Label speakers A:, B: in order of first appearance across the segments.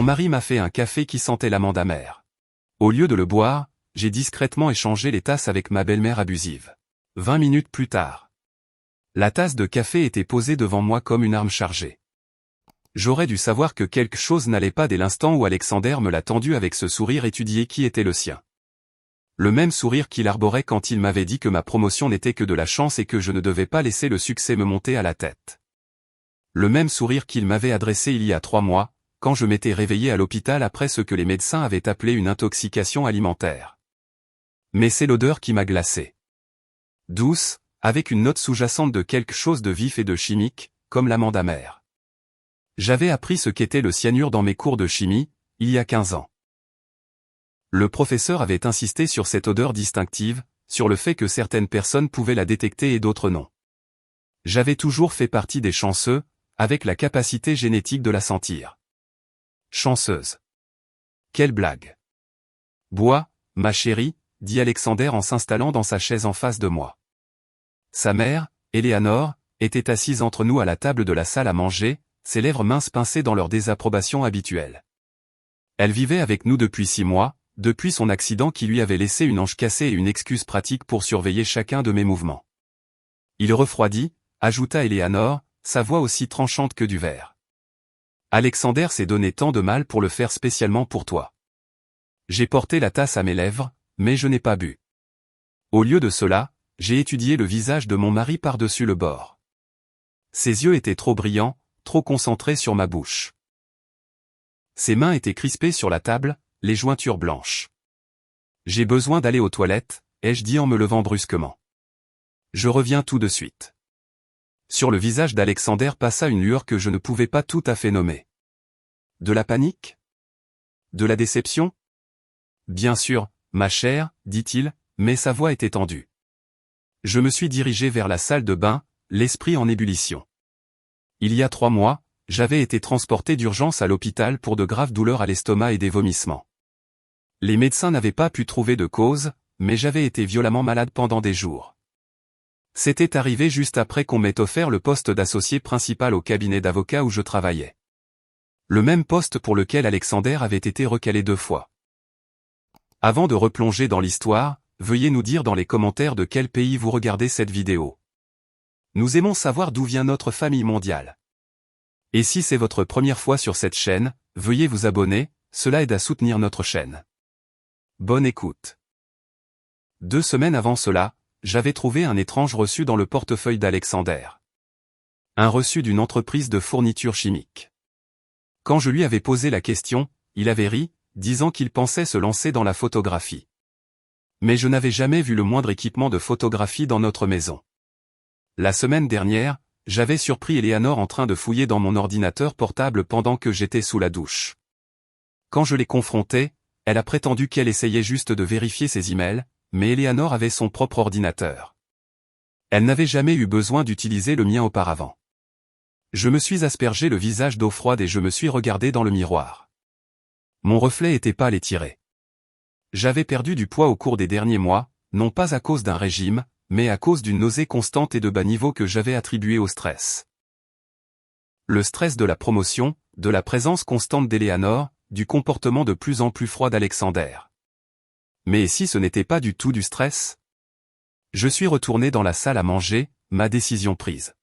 A: Mon mari m'a fait un café qui sentait l'amande amère. Au lieu de le boire, j'ai discrètement échangé les tasses avec ma belle-mère abusive. 20 minutes plus tard. La tasse de café était posée devant moi comme une arme chargée. J'aurais dû savoir que quelque chose n'allait pas dès l'instant où Alexander me l'a tendu avec ce sourire étudié qui était le sien. Le même sourire qu'il arborait quand il m'avait dit que ma promotion n'était que de la chance et que je ne devais pas laisser le succès me monter à la tête. Le même sourire qu'il m'avait adressé il y a 3 mois, quand je m'étais réveillé à l'hôpital après ce que les médecins avaient appelé une intoxication alimentaire. Mais c'est l'odeur qui m'a glacé. Douce, avec une note sous-jacente de quelque chose de vif et de chimique, comme l'amande amère. J'avais appris ce qu'était le cyanure dans mes cours de chimie, il y a 15 ans. Le professeur avait insisté sur cette odeur distinctive, sur le fait que certaines personnes pouvaient la détecter et d'autres non. J'avais toujours fait partie des chanceux, avec la capacité génétique de la sentir. Chanceuse. Quelle blague. Bois, ma chérie, dit Alexander en s'installant dans sa chaise en face de moi. Sa mère, Eleanor, était assise entre nous à la table de la salle à manger, ses lèvres minces pincées dans leur désapprobation habituelle. Elle vivait avec nous depuis 6 mois, depuis son accident qui lui avait laissé une hanche cassée et une excuse pratique pour surveiller chacun de mes mouvements. Il refroidit, ajouta Eleanor, sa voix aussi tranchante que du verre. Alexander s'est donné tant de mal pour le faire spécialement pour toi. J'ai porté la tasse à mes lèvres, mais je n'ai pas bu. Au lieu de cela, j'ai étudié le visage de mon mari par-dessus le bord. Ses yeux étaient trop brillants, trop concentrés sur ma bouche. Ses mains étaient crispées sur la table, les jointures blanches. J'ai besoin d'aller aux toilettes, ai-je dit en me levant brusquement. Je reviens tout de suite. Sur le visage d'Alexander passa une lueur que je ne pouvais pas tout à fait nommer. De la panique? De la déception? Bien sûr, ma chère, dit-il, mais sa voix était tendue. Je me suis dirigé vers la salle de bain, l'esprit en ébullition. Il y a 3 mois, j'avais été transporté d'urgence à l'hôpital pour de graves douleurs à l'estomac et des vomissements. Les médecins n'avaient pas pu trouver de cause, mais j'avais été violemment malade pendant des jours. C'était arrivé juste après qu'on m'ait offert le poste d'associé principal au cabinet d'avocat où je travaillais. Le même poste pour lequel Alexander avait été recalé 2 fois. Avant de replonger dans l'histoire, veuillez nous dire dans les commentaires de quel pays vous regardez cette vidéo. Nous aimons savoir d'où vient notre famille mondiale. Et si c'est votre première fois sur cette chaîne, veuillez vous abonner, cela aide à soutenir notre chaîne. Bonne écoute. 2 semaines avant cela, j'avais trouvé un étrange reçu dans le portefeuille d'Alexander. Un reçu d'une entreprise de fourniture chimique. Quand je lui avais posé la question, il avait ri, disant qu'il pensait se lancer dans la photographie. Mais je n'avais jamais vu le moindre équipement de photographie dans notre maison. La semaine dernière, j'avais surpris Eleanor en train de fouiller dans mon ordinateur portable pendant que j'étais sous la douche. Quand je l'ai confrontée, elle a prétendu qu'elle essayait juste de vérifier ses emails, mais Eleanor avait son propre ordinateur. Elle n'avait jamais eu besoin d'utiliser le mien auparavant. Je me suis aspergé le visage d'eau froide et je me suis regardé dans le miroir. Mon reflet était pâle et tiré. J'avais perdu du poids au cours des derniers mois, non pas à cause d'un régime, mais à cause d'une nausée constante et de bas niveau que j'avais attribué au stress. Le stress de la promotion, de la présence constante d'Eleanor, du comportement de plus en plus froid d'Alexander. Mais si ce n'était pas du tout du stress? Je suis retourné dans la salle à manger, ma décision prise.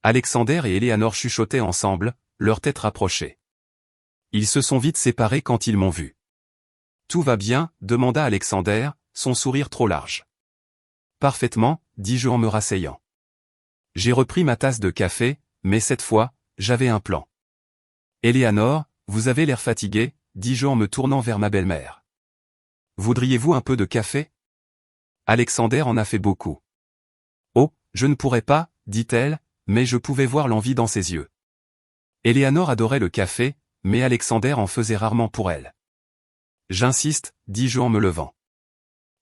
A: Alexander et Eleanor chuchotaient ensemble, leurs têtes rapprochées. Ils se sont vite séparés quand ils m'ont vu. Tout va bien, demanda Alexander, son sourire trop large. Parfaitement, dis-je en me rasseyant. J'ai repris ma tasse de café, mais cette fois, j'avais un plan. Eleanor, vous avez l'air fatiguée, dis-je en me tournant vers ma belle-mère. Voudriez-vous un peu de café? Alexander en a fait beaucoup. Oh, je ne pourrais pas, dit-elle, mais je pouvais voir l'envie dans ses yeux. Eleanor adorait le café, mais Alexander en faisait rarement pour elle. J'insiste, dis-je en me levant.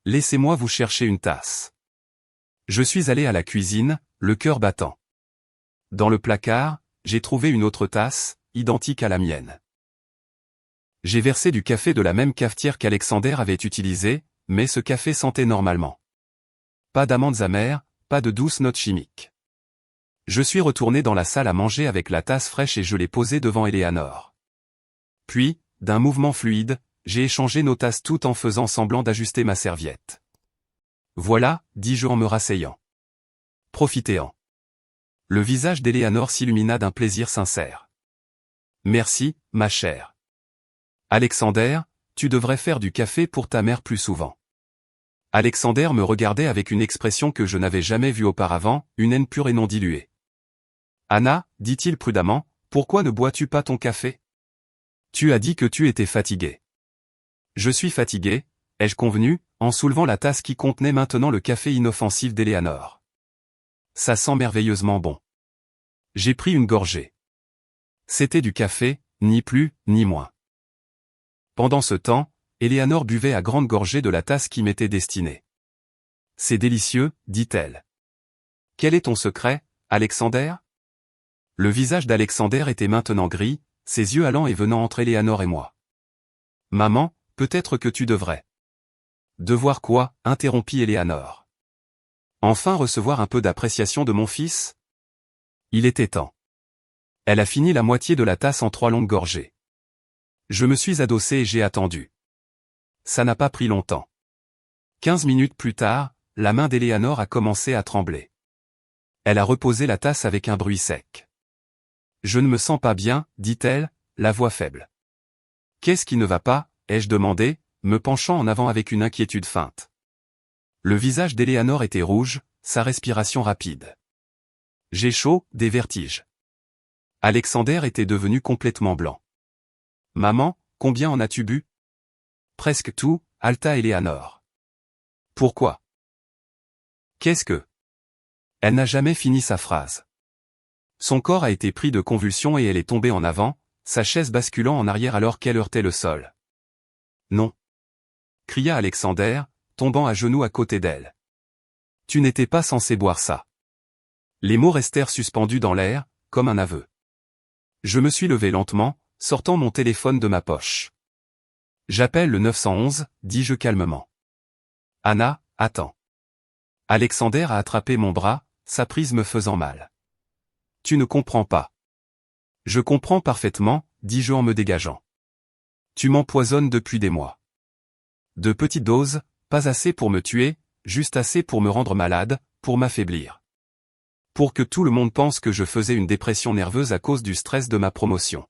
A: Laissez-moi vous chercher une tasse. Je suis allé à la cuisine, le cœur battant. Dans le placard, j'ai trouvé une autre tasse, identique à la mienne. J'ai versé du café de la même cafetière qu'Alexander avait utilisé, mais ce café sentait normalement. Pas d'amandes amères, pas de douces notes chimiques. Je suis retourné dans la salle à manger avec la tasse fraîche et je l'ai posée devant Eleanor. Puis, d'un mouvement fluide, j'ai échangé nos tasses tout en faisant semblant d'ajuster ma serviette. Voilà, dis-je en me rasseyant. Profitez-en. Le visage d'Eleanor s'illumina d'un plaisir sincère. Merci, ma chère. Alexander, tu devrais faire du café pour ta mère plus souvent. Alexander me regardait avec une expression que je n'avais jamais vue auparavant, une haine pure et non diluée. Anna, dit-il prudemment, pourquoi ne bois-tu pas ton café? Tu as dit que tu étais fatiguée. Je suis fatigué, ai-je convenu, en soulevant la tasse qui contenait maintenant le café inoffensif d'Eleanor. Ça sent merveilleusement bon. J'ai pris une gorgée. C'était du café, ni plus, ni moins. Pendant ce temps, Eleanor buvait à grandes gorgées de la tasse qui m'était destinée. C'est délicieux, dit-elle. Quel est ton secret, Alexander? Le visage d'Alexander était maintenant gris, ses yeux allant et venant entre Eleanor et moi. Maman, peut-être que tu devrais. Devoir quoi? Interrompit Eleanor. Enfin recevoir un peu d'appréciation de mon fils? Il était temps. Elle a fini la moitié de la tasse en 3 longues gorgées. Je me suis adossé et j'ai attendu. Ça n'a pas pris longtemps. 15 minutes plus tard, la main d'Eleanor a commencé à trembler. Elle a reposé la tasse avec un bruit sec. Je ne me sens pas bien, dit-elle, la voix faible. Qu'est-ce qui ne va pas? Ai-je demandé, me penchant en avant avec une inquiétude feinte. Le visage d'Eleanor était rouge, sa respiration rapide. J'ai chaud, des vertiges. Alexander était devenu complètement blanc. Maman, combien en as-tu bu? Presque tout, halta Eleanor. Pourquoi? Qu'est-ce que? Elle n'a jamais fini sa phrase. Son corps a été pris de convulsions et elle est tombée en avant, sa chaise basculant en arrière alors qu'elle heurtait le sol. Non. Cria Alexander, tombant à genoux à côté d'elle. Tu n'étais pas censé boire ça. Les mots restèrent suspendus dans l'air, comme un aveu. Je me suis levé lentement, sortant mon téléphone de ma poche. J'appelle le 911, dis-je calmement. Anna, attends. Alexander a attrapé mon bras, sa prise me faisant mal. Tu ne comprends pas. Je comprends parfaitement, dis-je en me dégageant. Tu m'empoisonnes depuis des mois. De petites doses, pas assez pour me tuer, juste assez pour me rendre malade, pour m'affaiblir. Pour que tout le monde pense que je faisais une dépression nerveuse à cause du stress de ma promotion.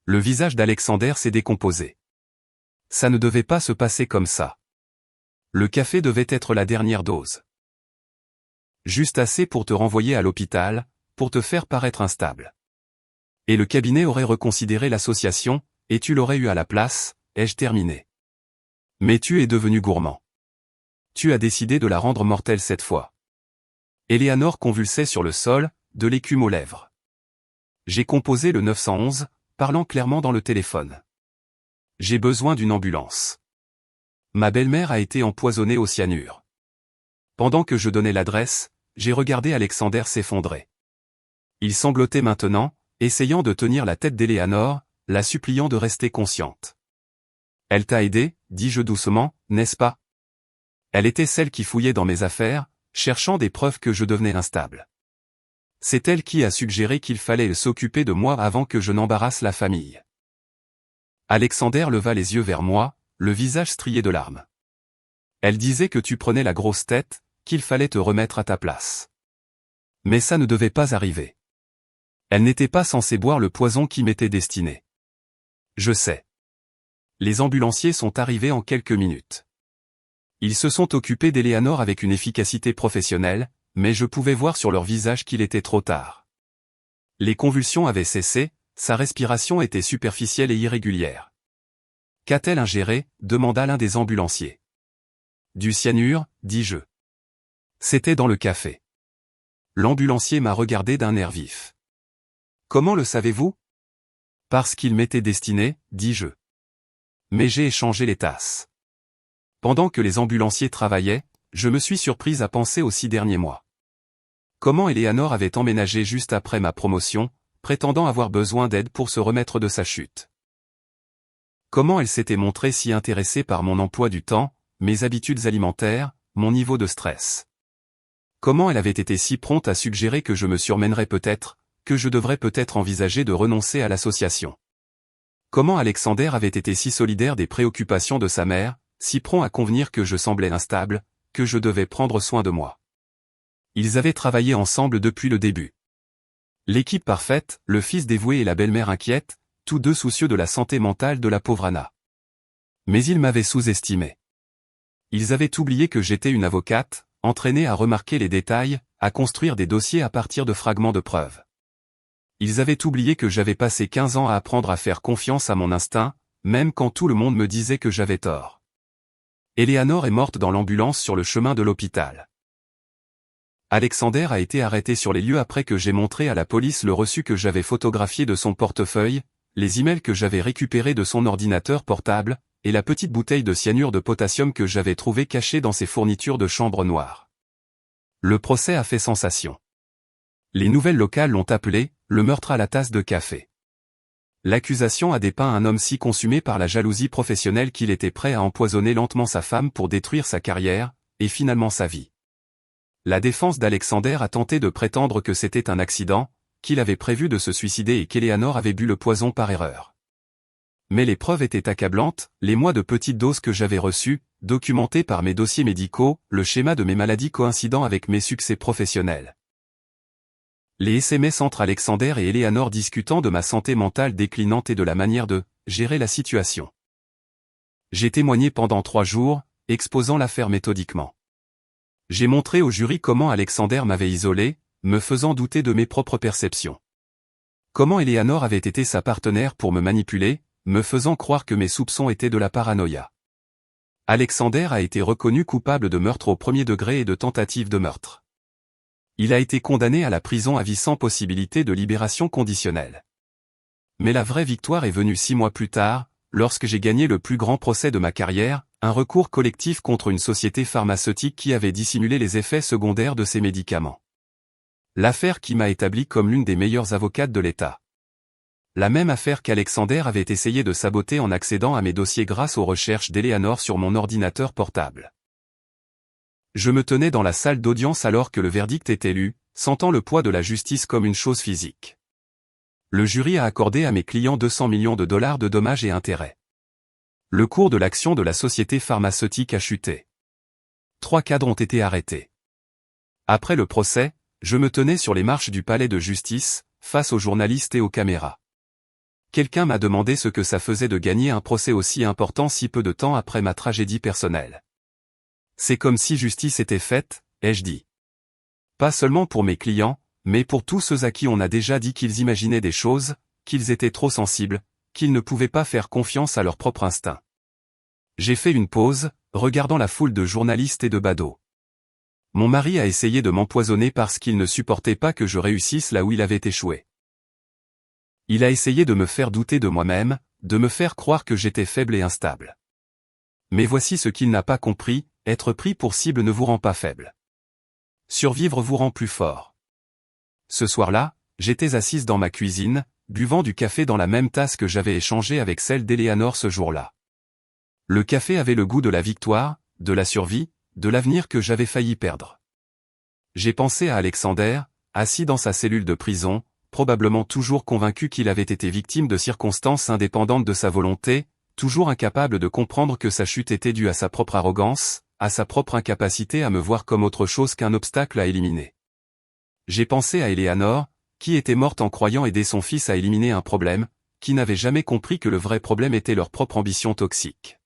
A: Le visage d'Alexander s'est décomposé. Ça ne devait pas se passer comme ça. Le café devait être la dernière dose. Juste assez pour te renvoyer à l'hôpital, pour te faire paraître instable. Et le cabinet aurait reconsidéré l'association, et tu l'aurais eu à la place, ai-je terminé. Mais tu es devenu gourmand. Tu as décidé de la rendre mortelle cette fois. Eleanor convulsait sur le sol, de l'écume aux lèvres. J'ai composé le 911, parlant clairement dans le téléphone. J'ai besoin d'une ambulance. Ma belle-mère a été empoisonnée au cyanure. Pendant que je donnais l'adresse, j'ai regardé Alexander s'effondrer. Il sanglotait maintenant, essayant de tenir la tête d'Eleanor, la suppliant de rester consciente. Elle t'a aidé, dis-je doucement, n'est-ce pas? Elle était celle qui fouillait dans mes affaires, cherchant des preuves que je devenais instable. C'est elle qui a suggéré qu'il fallait s'occuper de moi avant que je n'embarrasse la famille. Alexander leva les yeux vers moi, le visage strié de larmes. Elle disait que tu prenais la grosse tête, qu'il fallait te remettre à ta place. Mais ça ne devait pas arriver. Elle n'était pas censée boire le poison qui m'était destiné. Je sais. Les ambulanciers sont arrivés en quelques minutes. Ils se sont occupés d'Eleanor avec une efficacité professionnelle, mais je pouvais voir sur leur visage qu'il était trop tard. Les convulsions avaient cessé, sa respiration était superficielle et irrégulière. Qu'a-t-elle ingéré? Demanda l'un des ambulanciers. Du cyanure, dis-je. C'était dans le café. L'ambulancier m'a regardé d'un air vif. Comment le savez-vous? Parce qu'il m'était destiné, dis-je. Mais j'ai échangé les tasses. Pendant que les ambulanciers travaillaient, je me suis surprise à penser aux 6 derniers mois. Comment Eleanor avait emménagé juste après ma promotion, prétendant avoir besoin d'aide pour se remettre de sa chute. Comment elle s'était montrée si intéressée par mon emploi du temps, mes habitudes alimentaires, mon niveau de stress. Comment elle avait été si prompte à suggérer que je me surmènerais peut-être, que je devrais peut-être envisager de renoncer à l'association. Comment Alexander avait été si solidaire des préoccupations de sa mère, si prompt à convenir que je semblais instable, que je devais prendre soin de moi. Ils avaient travaillé ensemble depuis le début. L'équipe parfaite, le fils dévoué et la belle-mère inquiète, tous deux soucieux de la santé mentale de la pauvre Anna. Mais ils m'avaient sous-estimé. Ils avaient oublié que j'étais une avocate, entraînée à remarquer les détails, à construire des dossiers à partir de fragments de preuves. Ils avaient oublié que j'avais passé 15 ans à apprendre à faire confiance à mon instinct, même quand tout le monde me disait que j'avais tort. Eleanor est morte dans l'ambulance sur le chemin de l'hôpital. Alexander a été arrêté sur les lieux après que j'ai montré à la police le reçu que j'avais photographié de son portefeuille, les emails que j'avais récupérés de son ordinateur portable, et la petite bouteille de cyanure de potassium que j'avais trouvée cachée dans ses fournitures de chambre noire. Le procès a fait sensation. Les nouvelles locales l'ont appelé « le meurtre à la tasse de café ». L'accusation a dépeint un homme si consumé par la jalousie professionnelle qu'il était prêt à empoisonner lentement sa femme pour détruire sa carrière, et finalement sa vie. La défense d'Alexander a tenté de prétendre que c'était un accident, qu'il avait prévu de se suicider et qu'Eleanor avait bu le poison par erreur. Mais les preuves étaient accablantes, les mois de petites doses que j'avais reçus, documentés par mes dossiers médicaux, le schéma de mes maladies coïncidant avec mes succès professionnels. Les SMS entre Alexander et Eleanor discutant de ma santé mentale déclinante et de la manière de gérer la situation. J'ai témoigné pendant 3 jours, exposant l'affaire méthodiquement. J'ai montré au jury comment Alexander m'avait isolé, me faisant douter de mes propres perceptions. Comment Eleanor avait été sa partenaire pour me manipuler, me faisant croire que mes soupçons étaient de la paranoïa. Alexander a été reconnu coupable de meurtre au premier degré et de tentative de meurtre. Il a été condamné à la prison à vie sans possibilité de libération conditionnelle. Mais la vraie victoire est venue 6 mois plus tard, lorsque j'ai gagné le plus grand procès de ma carrière, un recours collectif contre une société pharmaceutique qui avait dissimulé les effets secondaires de ses médicaments. L'affaire qui m'a établi comme l'une des meilleures avocates de l'État. La même affaire qu'Alexander avait essayé de saboter en accédant à mes dossiers grâce aux recherches d'Eleanor sur mon ordinateur portable. Je me tenais dans la salle d'audience alors que le verdict était lu, sentant le poids de la justice comme une chose physique. Le jury a accordé à mes clients 200 millions de dollars de dommages et intérêts. Le cours de l'action de la société pharmaceutique a chuté. 3 cadres ont été arrêtés. Après le procès, je me tenais sur les marches du palais de justice, face aux journalistes et aux caméras. Quelqu'un m'a demandé ce que ça faisait de gagner un procès aussi important si peu de temps après ma tragédie personnelle. C'est comme si justice était faite, ai-je dit. Pas seulement pour mes clients, mais pour tous ceux à qui on a déjà dit qu'ils imaginaient des choses, qu'ils étaient trop sensibles, qu'ils ne pouvaient pas faire confiance à leur propre instinct. J'ai fait une pause, regardant la foule de journalistes et de badauds. Mon mari a essayé de m'empoisonner parce qu'il ne supportait pas que je réussisse là où il avait échoué. Il a essayé de me faire douter de moi-même, de me faire croire que j'étais faible et instable. Mais voici ce qu'il n'a pas compris, être pris pour cible ne vous rend pas faible. Survivre vous rend plus fort. Ce soir-là, j'étais assise dans ma cuisine, buvant du café dans la même tasse que j'avais échangée avec celle d'Eleanor ce jour-là. Le café avait le goût de la victoire, de la survie, de l'avenir que j'avais failli perdre. J'ai pensé à Alexander, assis dans sa cellule de prison, probablement toujours convaincu qu'il avait été victime de circonstances indépendantes de sa volonté, toujours incapable de comprendre que sa chute était due à sa propre arrogance, à sa propre incapacité à me voir comme autre chose qu'un obstacle à éliminer. J'ai pensé à Eleanor, qui était morte en croyant aider son fils à éliminer un problème, qui n'avait jamais compris que le vrai problème était leur propre ambition toxique.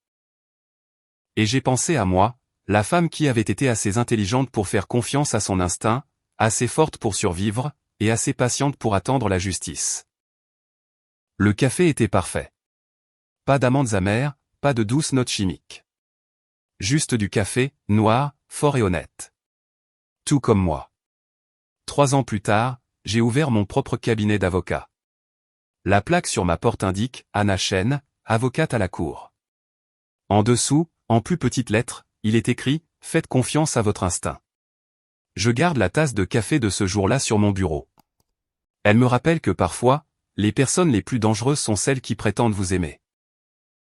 A: Et j'ai pensé à moi, la femme qui avait été assez intelligente pour faire confiance à son instinct, assez forte pour survivre, et assez patiente pour attendre la justice. Le café était parfait. Pas d'amandes amères, pas de douces notes chimiques. Juste du café, noir, fort et honnête. Tout comme moi. 3 ans plus tard, j'ai ouvert mon propre cabinet d'avocat. La plaque sur ma porte indique « Anna Chen, avocate à la cour ». En dessous, en plus petites lettres, il est écrit « Faites confiance à votre instinct ». Je garde la tasse de café de ce jour-là sur mon bureau. Elle me rappelle que parfois, les personnes les plus dangereuses sont celles qui prétendent vous aimer.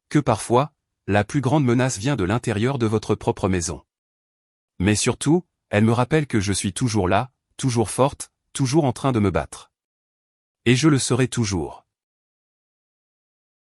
A: Que parfois, la plus grande menace vient de l'intérieur de votre propre maison. Mais surtout, elle me rappelle que je suis toujours là, toujours forte, toujours en train de me battre. Et je le serai toujours.